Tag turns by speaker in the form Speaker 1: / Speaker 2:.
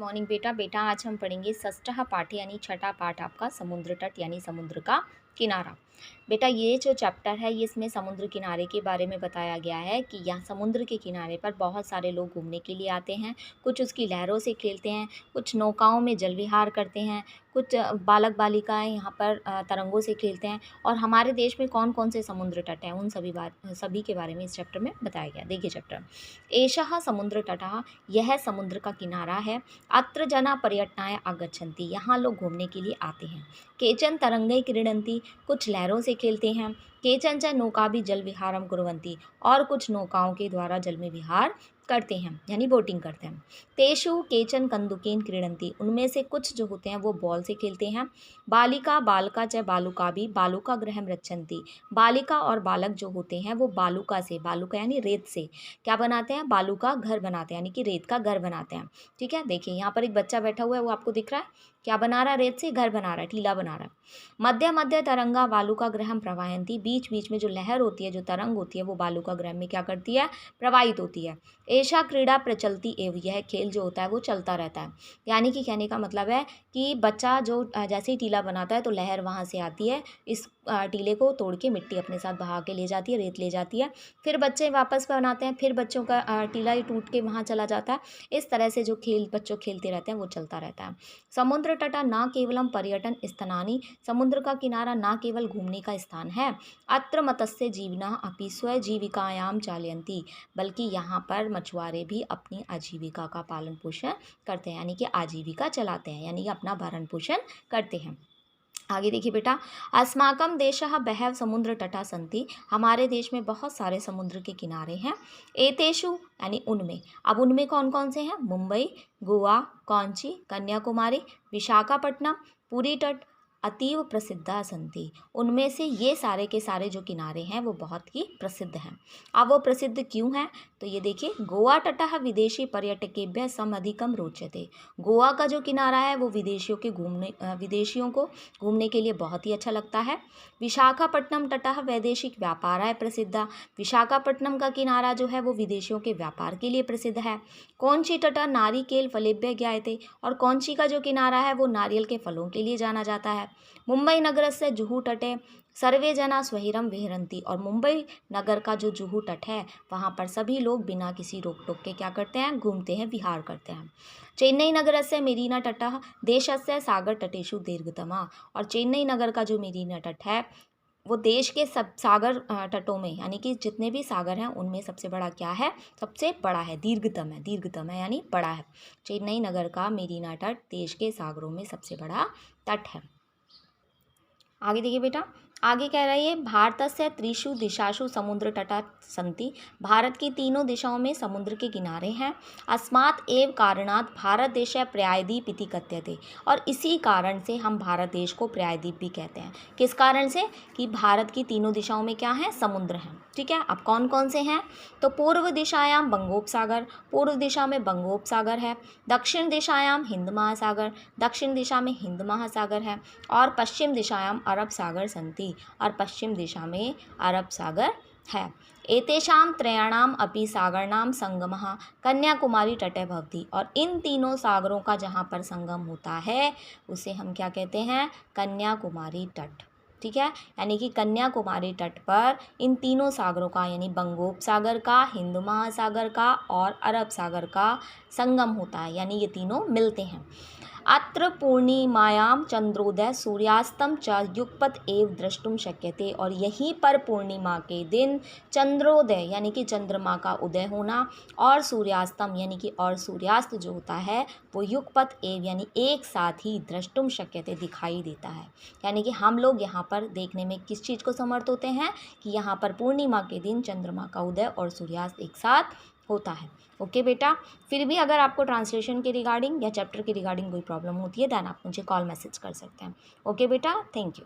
Speaker 1: Morning बेटा आज हम पढ़ेंगे षष्ठः पाठ यानी छठा पाठ आपका समुद्र तट यानी समुद्र का किनारा। बेटा ये जो चैप्टर है ये इसमें समुद्र किनारे के बारे में बताया गया है कि यहाँ समुद्र के किनारे पर बहुत सारे लोग घूमने के लिए आते हैं। कुछ उसकी लहरों से खेलते हैं, कुछ नौकाओं में जल विहार करते हैं, कुछ बालक बालिकाएं यहाँ पर तरंगों से खेलते हैं। और हमारे देश में कौन कौन से समुद्र तट हैं उन सभी के बारे में इस चैप्टर में बताया गया। देखिए चैप्टर, एषः समुद्र तटः, यह समुद्र का किनारा है। अत्र जना पर्यटनाय आगच्छन्ति, यहाँ लोग घूमने के लिए आते हैं। केचन तरंगै क्रीडन्ति, कुछ लहरों से खेलते हैं। केचन च नौका भी जल विहारम कुर्वन्ति, और कुछ नौकाओं के द्वारा जल में विहार करते हैं यानी बोटिंग करते हैं। तेषु केचन कंदुकेन क्रीडन्ति, उनमें से कुछ जो होते हैं वो बॉल से खेलते हैं। बालिका बालका च बालुका भी बालुका गृहम रक्षन्ति, बालिका और बालक जो होते हैं वो बालुका से, बालुका यानी रेत से क्या बनाते हैं, बालू का घर बनाते हैं यानी कि रेत का घर बनाते हैं। ठीक है, देखिए यहाँ पर एक बच्चा बैठा हुआ है, वो आपको दिख रहा है क्या बना रहा है, रेत से घर बना रहा है, टीला बना रहा है। मध्य मध्य तरंगा बालुका ग्रहम प्रवाहयन्ति, बीच बीच में जो लहर होती है, जो तरंग होती है वो बालुका ग्रह में क्या करती है, प्रवाहित होती है। ऐसा क्रीड़ा प्रचलती एवं, यह खेल जो होता है वो चलता रहता है। यानी कि कहने का मतलब है कि बच्चा जो जैसे ही टीला बनाता है तो लहर वहाँ से आती है, इस टीले को तोड़ के मिट्टी अपने साथ बहा के ले जाती है, रेत ले जाती है। फिर बच्चे वापस बनाते हैं, फिर बच्चों का टीला ही टूट के वहाँ चला जाता है। इस तरह से जो खेल बच्चों खेलते रहते हैं वो चलता रहता है। समुद्र तटा न केवलम पर्यटन स्थानानि, समुद्र का किनारा न केवल घूमने का स्थान है। अत्र मत्स्य जीविना अपि स्वजीविकायाम चालयन्ति, बल्कि यहाँ पर मछुआरे भी अपनी आजीविका का पालन पोषण करते हैं यानी कि आजीविका चलाते हैं यानी कि अपना भरण पोषण करते हैं। आगे देखिए बेटा, अस्माकं देशः बहव समुद्र तटा सन्ति, हमारे देश में बहुत सारे समुद्र के किनारे हैं। एतेषु यानी उनमें, अब उनमें कौन कौन से हैं, मुंबई, गोवा, कौंची, कन्याकुमारी, विशाखापट्टनम, पुरी तट अतीव प्रसिद्धा सन्ति, उनमें से ये सारे के सारे जो किनारे हैं वो बहुत ही प्रसिद्ध हैं। अब वो प्रसिद्ध क्यों हैं, तो ये देखिए, गोवा तटः विदेशी पर्यटकेभ्यः समधिकम रोचते, गोवा का जो किनारा है वो विदेशियों को घूमने के लिए बहुत ही अच्छा लगता है। विशाखापट्टनम तटः वैदेशिक व्यापाराय प्रसिद्धा, विशाखापट्टनम का किनारा जो है वो विदेशियों के व्यापार के लिए प्रसिद्ध है। कौंची तटः नारिकेल फलेभ्यः ज्ञायते, और कौंची का जो किनारा है वो नारियल के फलों के लिए जाना जाता है। मुंबई नगरस्य जुहू तटे सर्वे जना स्वहिरम विहरन्ति, और मुंबई नगर का जो जुहू तट है वहाँ पर सभी लोग बिना किसी रोक टोक के क्या करते हैं, घूमते हैं, विहार करते हैं। चेन्नई नगरस्य मेरीना तटः देशस्य सागर तटेषु दीर्घतमा, और चेन्नई नगर का जो मेरीना तट है वो देश के सब सागर तटों में यानी कि जितने भी सागर हैं उनमें सबसे बड़ा क्या है, सबसे बड़ा है, दीर्घतम है यानी बड़ा है। चेन्नई नगर का मेरीना तट देश के सागरों में सबसे बड़ा तट है। आगे देखिए बेटा, आगे कह रही है भारतस्य त्रिषु दिशासु समुद्र तटा सन्ति, भारत की तीनों दिशाओं में समुद्र के किनारे हैं। अस्मात् एव कारणात् भारत देश प्रायद्वीप इति कथ्यते, और इसी कारण से हम भारत देश को प्रायद्वीप भी कहते हैं। किस कारण से, कि भारत की तीनों दिशाओं में क्या है, समुद्र हैं। ठीक है, अब कौन कौन से हैं, तो पूर्व दिशायाम बंगोपसागर, पूर्व दिशा में बंगोपसागर है। दक्षिण दिशायाम हिंद महासागर, दक्षिण दिशा में हिंद महासागर है। और पश्चिम दिशायाम अरब सागर सन्ति, और पश्चिम दिशा में अरब सागर है। एतेषां त्रयाणाम अपि सागरनाम संगमः कन्याकुमारी तटे भवति, और इन तीनों सागरों का जहाँ पर संगम होता है उसे हम क्या कहते हैं, कन्याकुमारी तट। ठीक है, यानी कि कन्याकुमारी तट पर इन तीनों सागरों का यानी बंगोपसागर का, हिंद महासागर का और अरब सागर का संगम होता है, यानी ये तीनों मिलते हैं। अत्र पूर्णिमायां चंद्रोदय सूर्यास्तम च युगपत एव द्रष्टुम शक्यते, और यहीं पर पूर्णिमा के दिन चंद्रोदय यानी कि चंद्रमा का उदय होना और सूर्यास्तम यानी कि और सूर्यास्त जो होता है वो युगपत एव यानी एक साथ ही द्रष्टुम शक्यते दिखाई देता है। यानी कि हम लोग यहाँ पर देखने में किस चीज़ को समर्थ होते हैं, कि यहाँ पर पूर्णिमा के दिन चंद्रमा का उदय और सूर्यास्त एक साथ होता है। ओके बेटा, फिर भी अगर आपको ट्रांसलेशन के रिगार्डिंग या चैप्टर के रिगार्डिंग कोई प्रॉब्लम होती है देन आप मुझे कॉल मैसेज कर सकते हैं। ओके बेटा, थैंक यू।